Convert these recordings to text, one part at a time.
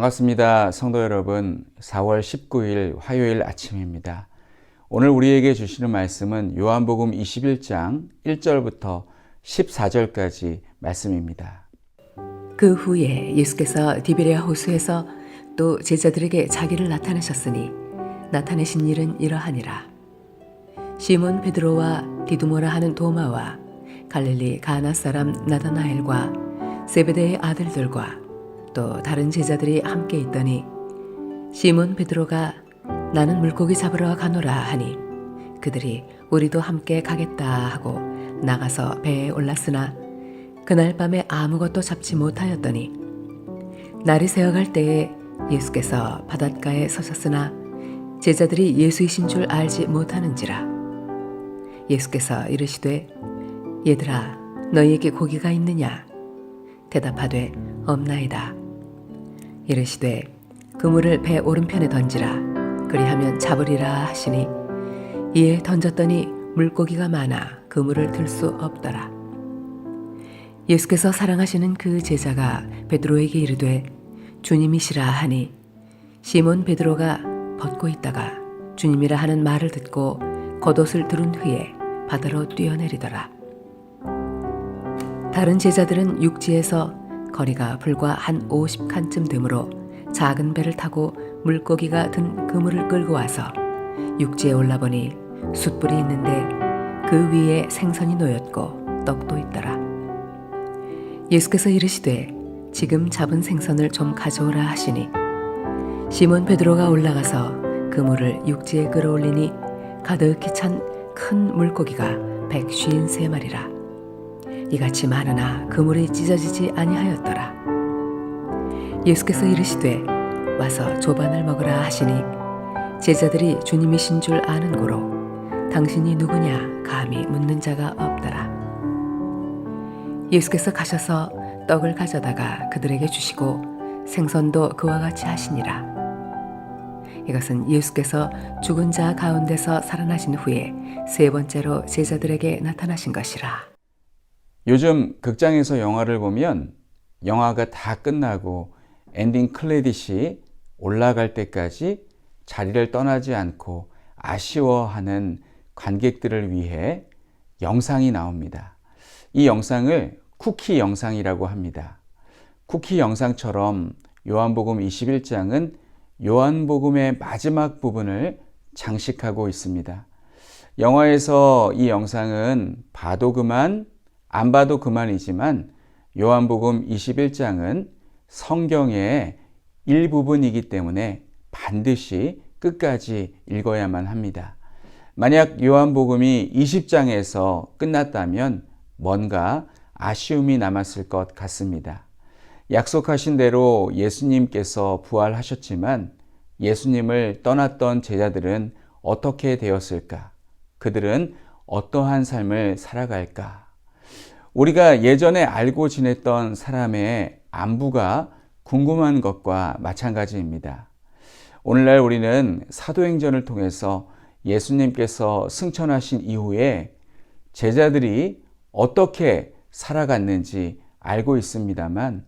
반갑습니다. 성도 여러분, 4월 19일 화요일 아침입니다. 오늘 우리에게 주시는 말씀은 요한복음 21장 1절부터 14절까지 말씀입니다. 그 후에 예수께서 디베랴 호수에서 또 제자들에게 자기를 나타내셨으니 나타내신 일은 이러하니라. 시몬 베드로와 디두모라 하는 도마와 갈릴리 가나 사람 나다나엘과 세베대의 아들들과 또 다른 제자들이 함께 있더니 시몬 베드로가 나는 물고기 잡으러 가노라 하니 그들이 우리도 함께 가겠다 하고 나가서 배에 올랐으나 그날 밤에 아무것도 잡지 못하였더니 날이 새어갈 때에 예수께서 바닷가에 서셨으나 제자들이 예수이신 줄 알지 못하는지라. 예수께서 이르시되 얘들아 너희에게 고기가 있느냐? 대답하되 없나이다. 이르시되 그물을 배 오른편에 던지라. 그리하면 잡으리라 하시니 이에 던졌더니 물고기가 많아 그물을 들 수 없더라. 예수께서 사랑하시는 그 제자가 베드로에게 이르되 주님이시라 하니 시몬 베드로가 벗고 있다가 주님이라 하는 말을 듣고 겉옷을 두른 후에 바다로 뛰어내리더라. 다른 제자들은 육지에서 거리가 불과 한 50칸쯤 되므로 작은 배를 타고 물고기가 든 그물을 끌고 와서 육지에 올라보니 숯불이 있는데 그 위에 생선이 놓였고 떡도 있더라. 예수께서 이르시되 지금 잡은 생선을 좀 가져오라 하시니 시몬 베드로가 올라가서 그물을 육지에 끌어올리니 가득히 찬 큰 물고기가 153마리라. 이같이 많으나 그물이 찢어지지 아니하였더라. 예수께서 이르시되 와서 조반을 먹으라 하시니 제자들이 주님이신 줄 아는 고로 당신이 누구냐 감히 묻는 자가 없더라. 예수께서 가셔서 떡을 가져다가 그들에게 주시고 생선도 그와 같이 하시니라. 이것은 예수께서 죽은 자 가운데서 살아나신 후에 세 번째로 제자들에게 나타나신 것이라. 요즘 극장에서 영화를 보면 영화가 다 끝나고 엔딩 크레딧이 올라갈 때까지 자리를 떠나지 않고 아쉬워하는 관객들을 위해 영상이 나옵니다. 이 영상을 쿠키 영상이라고 합니다. 쿠키 영상처럼 요한복음 21장은 요한복음의 마지막 부분을 장식하고 있습니다. 영화에서 이 영상은 봐도 그만, 안 봐도 그만이지만 요한복음 21장은 성경의 일부분이기 때문에 반드시 끝까지 읽어야만 합니다. 만약 요한복음이 20장에서 끝났다면 뭔가 아쉬움이 남았을 것 같습니다. 약속하신 대로 예수님께서 부활하셨지만 예수님을 떠났던 제자들은 어떻게 되었을까? 그들은 어떠한 삶을 살아갈까? 우리가 예전에 알고 지냈던 사람의 안부가 궁금한 것과 마찬가지입니다. 오늘날 우리는 사도행전을 통해서 예수님께서 승천하신 이후에 제자들이 어떻게 살아갔는지 알고 있습니다만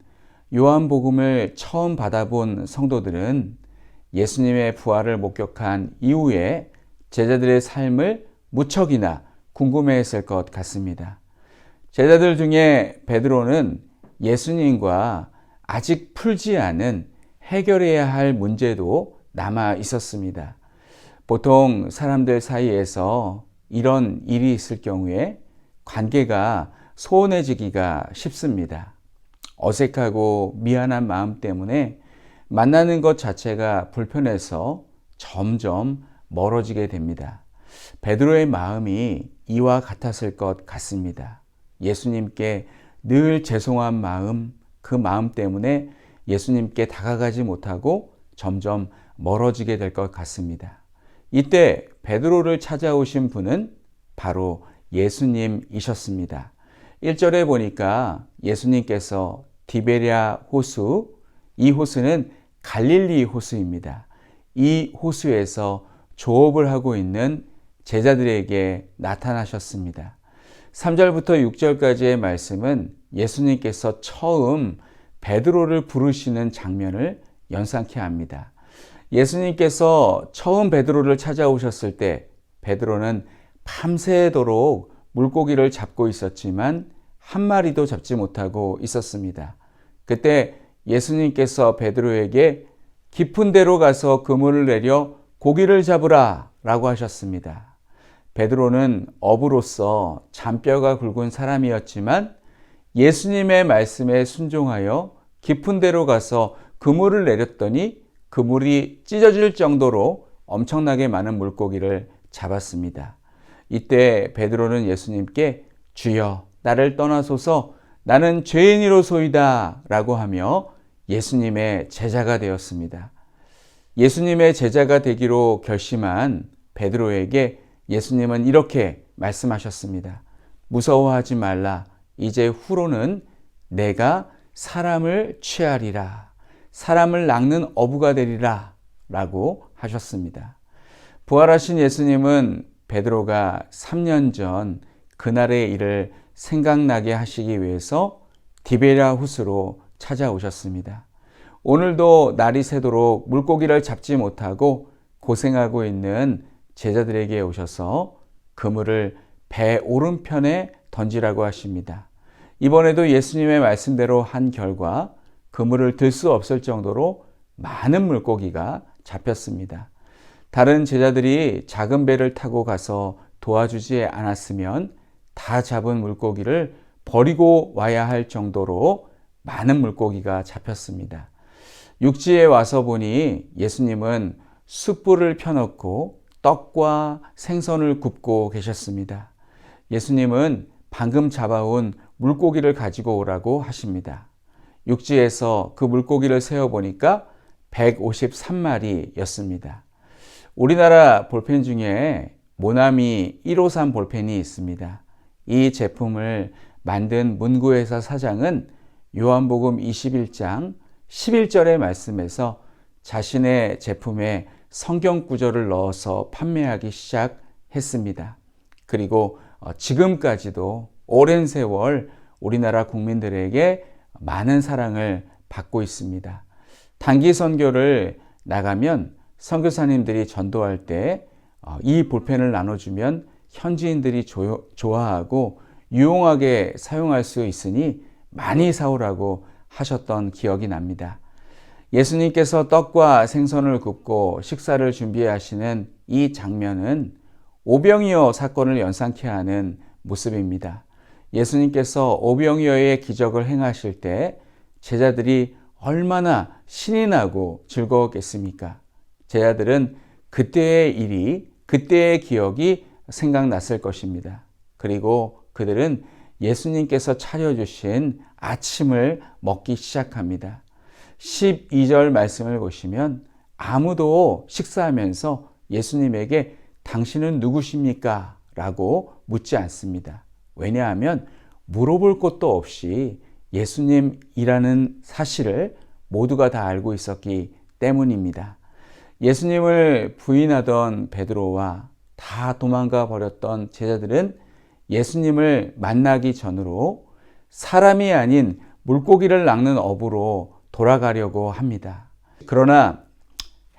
요한복음을 처음 받아본 성도들은 예수님의 부활을 목격한 이후에 제자들의 삶을 무척이나 궁금해했을 것 같습니다. 제자들 중에 베드로는 예수님과 아직 풀지 않은 해결해야 할 문제도 남아 있었습니다. 보통 사람들 사이에서 이런 일이 있을 경우에 관계가 소원해지기가 쉽습니다. 어색하고 미안한 마음 때문에 만나는 것 자체가 불편해서 점점 멀어지게 됩니다. 베드로의 마음이 이와 같았을 것 같습니다. 예수님께 늘 죄송한 마음, 그 마음 때문에 예수님께 다가가지 못하고 점점 멀어지게 될 것 같습니다. 이때 베드로를 찾아오신 분은 바로 예수님이셨습니다. 1절에 보니까 예수님께서 디베랴 호수, 이 호수는 갈릴리 호수입니다. 이 호수에서 조업을 하고 있는 제자들에게 나타나셨습니다. 3절부터 6절까지의 말씀은 예수님께서 처음 베드로를 부르시는 장면을 연상케 합니다. 예수님께서 처음 베드로를 찾아오셨을 때 베드로는 밤새도록 물고기를 잡고 있었지만 한 마리도 잡지 못하고 있었습니다. 그때 예수님께서 베드로에게 깊은 데로 가서 그물을 내려 고기를 잡으라 라고 하셨습니다. 베드로는 어부로서 잔뼈가 굵은 사람이었지만 예수님의 말씀에 순종하여 깊은 데로 가서 그물을 내렸더니 그물이 찢어질 정도로 엄청나게 많은 물고기를 잡았습니다. 이때 베드로는 예수님께 주여 나를 떠나소서 나는 죄인이로소이다 라고 하며 예수님의 제자가 되었습니다. 예수님의 제자가 되기로 결심한 베드로에게 예수님은 이렇게 말씀하셨습니다. 무서워하지 말라. 이제 후로는 내가 사람을 취하리라. 사람을 낚는 어부가 되리라 라고 하셨습니다. 부활하신 예수님은 베드로가 3년 전 그날의 일을 생각나게 하시기 위해서 디베랴 호수로 찾아오셨습니다. 오늘도 날이 새도록 물고기를 잡지 못하고 고생하고 있는 제자들에게 오셔서 그물을 배 오른편에 던지라고 하십니다. 이번에도 예수님의 말씀대로 한 결과 그물을 들 수 없을 정도로 많은 물고기가 잡혔습니다. 다른 제자들이 작은 배를 타고 가서 도와주지 않았으면 다 잡은 물고기를 버리고 와야 할 정도로 많은 물고기가 잡혔습니다. 육지에 와서 보니 예수님은 숯불을 펴놓고 떡과 생선을 굽고 계셨습니다. 예수님은 방금 잡아온 물고기를 가지고 오라고 하십니다. 육지에서 그 물고기를 세어보니까 153마리였습니다. 우리나라 볼펜 중에 모나미 153 볼펜이 있습니다. 이 제품을 만든 문구회사 사장은 요한복음 21장 11절의 말씀에서 자신의 제품에 성경 구절을 넣어서 판매하기 시작했습니다. 그리고 지금까지도 오랜 세월 우리나라 국민들에게 많은 사랑을 받고 있습니다. 단기 선교를 나가면 선교사님들이 전도할 때 이 볼펜을 나눠주면 현지인들이 좋아하고 유용하게 사용할 수 있으니 많이 사오라고 하셨던 기억이 납니다. 예수님께서 떡과 생선을 굽고 식사를 준비하시는 이 장면은 오병이어 사건을 연상케 하는 모습입니다. 예수님께서 오병이어의 기적을 행하실 때 제자들이 얼마나 신이 나고 즐거웠겠습니까? 제자들은 그때의 일이, 그때의 기억이 생각났을 것입니다. 그리고 그들은 예수님께서 차려주신 아침을 먹기 시작합니다. 12절 말씀을 보시면 아무도 식사하면서 예수님에게 당신은 누구십니까? 라고 묻지 않습니다. 왜냐하면 물어볼 것도 없이 예수님이라는 사실을 모두가 다 알고 있었기 때문입니다. 예수님을 부인하던 베드로와 다 도망가 버렸던 제자들은 예수님을 만나기 전으로 사람이 아닌 물고기를 낚는 어부로 돌아가려고 합니다. 그러나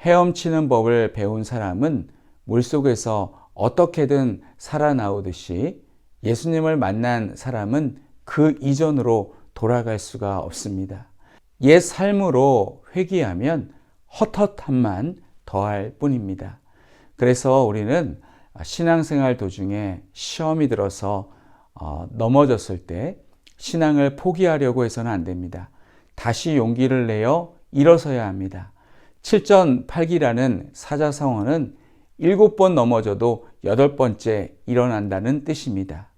헤엄치는 법을 배운 사람은 물속에서 어떻게든 살아나오듯이 예수님을 만난 사람은 그 이전으로 돌아갈 수가 없습니다. 옛 삶으로 회귀하면 헛헛함만 더할 뿐입니다. 그래서 우리는 신앙생활 도중에 시험이 들어서 넘어졌을 때 신앙을 포기하려고 해서는 안 됩니다. 다시 용기를 내어 일어서야 합니다. 7전8기라는 사자성어는 7번 넘어져도 8번째 일어난다는 뜻입니다.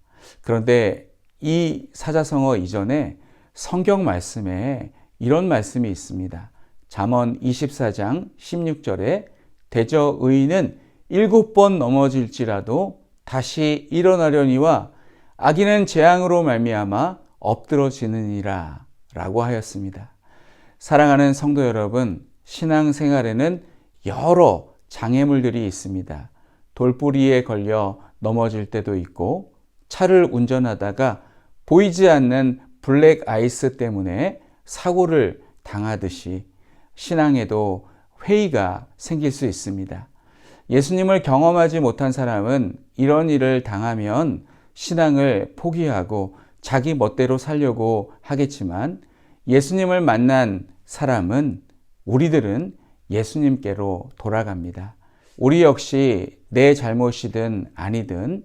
그런데 이 사자성어 이전에 성경 말씀에 이런 말씀이 있습니다. 잠언 24장 16절에 대저 의인은 7번 넘어질지라도 다시 일어나려니와 악인은 재앙으로 말미암아 엎드러지느니라 라고 하였습니다. 사랑하는 성도 여러분, 신앙생활에는 여러 장애물들이 있습니다. 돌부리에 걸려 넘어질 때도 있고, 차를 운전하다가 보이지 않는 블랙 아이스 때문에 사고를 당하듯이, 신앙에도 회의가 생길 수 있습니다. 예수님을 경험하지 못한 사람은 이런 일을 당하면 신앙을 포기하고 자기 멋대로 살려고 하겠지만, 예수님을 만난 사람은, 우리들은 예수님께로 돌아갑니다. 우리 역시 내 잘못이든 아니든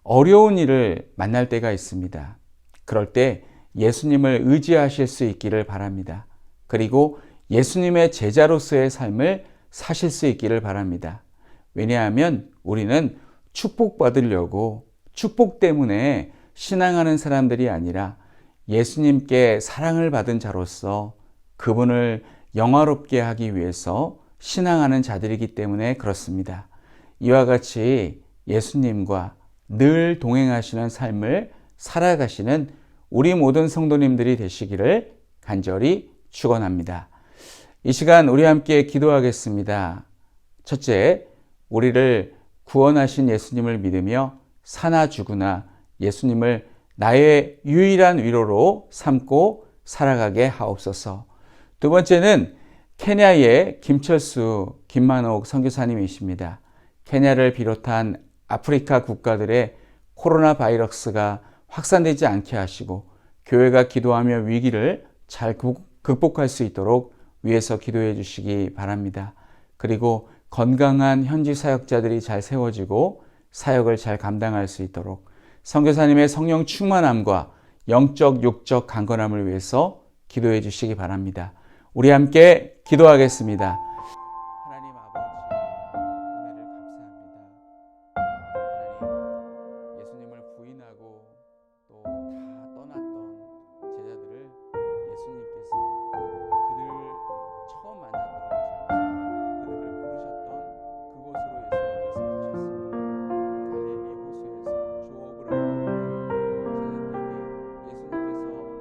어려운 일을 만날 때가 있습니다. 그럴 때 예수님을 의지하실 수 있기를 바랍니다. 그리고 예수님의 제자로서의 삶을 사실 수 있기를 바랍니다. 왜냐하면 우리는 축복받으려고, 축복 때문에 신앙하는 사람들이 아니라 예수님께 사랑을 받은 자로서 그분을 영화롭게 하기 위해서 신앙하는 자들이기 때문에 그렇습니다. 이와 같이 예수님과 늘 동행하시는 삶을 살아가시는 우리 모든 성도님들이 되시기를 간절히 축원합니다. 이 시간 우리 함께 기도하겠습니다. 첫째, 우리를 구원하신 예수님을 믿으며 사나 죽으나 예수님을 나의 유일한 위로로 삼고 살아가게 하옵소서. 두 번째는 케냐의 김철수, 김만옥 선교사님이십니다. 케냐를 비롯한 아프리카 국가들의 코로나 바이러스가 확산되지 않게 하시고 교회가 기도하며 위기를 잘 극복할 수 있도록 위에서 기도해 주시기 바랍니다. 그리고 건강한 현지 사역자들이 잘 세워지고 사역을 잘 감당할 수 있도록 선교사님의 성령 충만함과 영적, 육적 강건함을 위해서 기도해 주시기 바랍니다. 우리 함께 기도하겠습니다. 하나님 아버지, 은혜를 감사합니다. 하나님, 예수님을 부인하고 또 다 떠났던 제자들을 예수님께서 그들 처음 만났던 곳에서 그들을 부르셨던 그곳으로 예수님께서 가셨습니다. 갈릴리 호수에서 조업을 하고 있는 제자들에게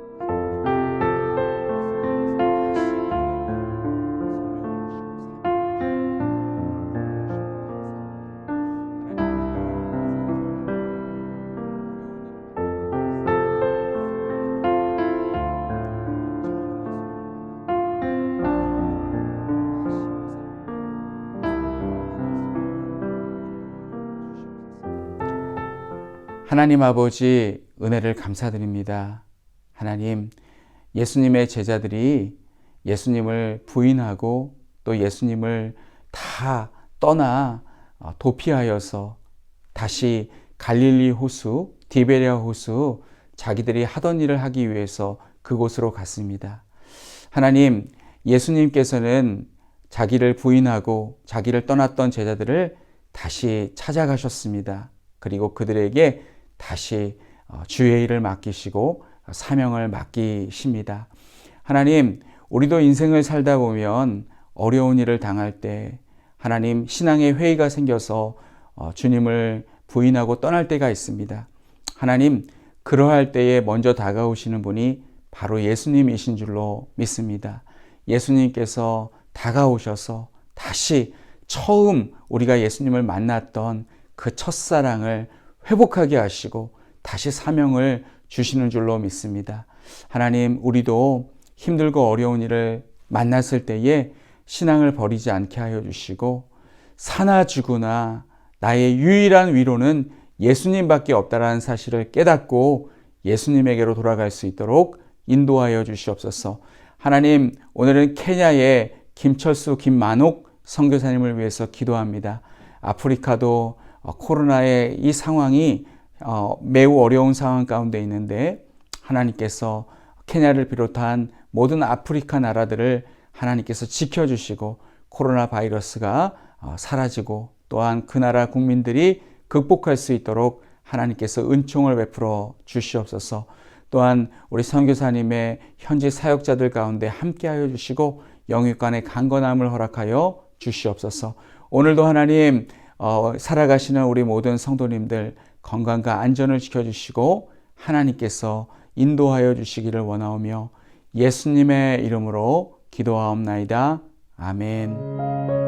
하나님 아버지, 은혜를 감사드립니다. 하나님, 예수님의 제자들이 예수님을 부인하고 또 예수님을 다 떠나 도피하여서 다시 갈릴리 호수, 디베랴 호수, 자기들이 하던 일을 하기 위해서 그곳으로 갔습니다. 하나님, 예수님께서는 자기를 부인하고 자기를 떠났던 제자들을 다시 찾아가셨습니다. 그리고 그들에게 다시 주의 일을 맡기시고 사명을 맡기십니다. 하나님, 우리도 인생을 살다 보면 어려운 일을 당할 때 하나님, 신앙의 회의가 생겨서 주님을 부인하고 떠날 때가 있습니다. 하나님, 그러할 때에 먼저 다가오시는 분이 바로 예수님이신 줄로 믿습니다. 예수님께서 다가오셔서 다시 처음 우리가 예수님을 만났던 그 첫사랑을 회복하게 하시고 다시 사명을 주시는 줄로 믿습니다. 하나님, 우리도 힘들고 어려운 일을 만났을 때에 신앙을 버리지 않게 하여 주시고 사나 죽으나 나의 유일한 위로는 예수님밖에 없다라는 사실을 깨닫고 예수님에게로 돌아갈 수 있도록 인도하여 주시옵소서. 하나님, 오늘은 케냐의 김철수, 김만옥 선교사님을 위해서 기도합니다. 아프리카도 코로나의 이 상황이 매우 어려운 상황 가운데 있는데 하나님께서 케냐를 비롯한 모든 아프리카 나라들을 하나님께서 지켜주시고 코로나 바이러스가 사라지고 또한 그 나라 국민들이 극복할 수 있도록 하나님께서 은총을 베풀어 주시옵소서. 또한 우리 선교사님의 현지 사역자들 가운데 함께하여 주시고 영육간의 강건함을 허락하여 주시옵소서. 오늘도 하나님 살아가시는 우리 모든 성도님들 건강과 안전을 지켜주시고 하나님께서 인도하여 주시기를 원하오며 예수님의 이름으로 기도하옵나이다. 아멘.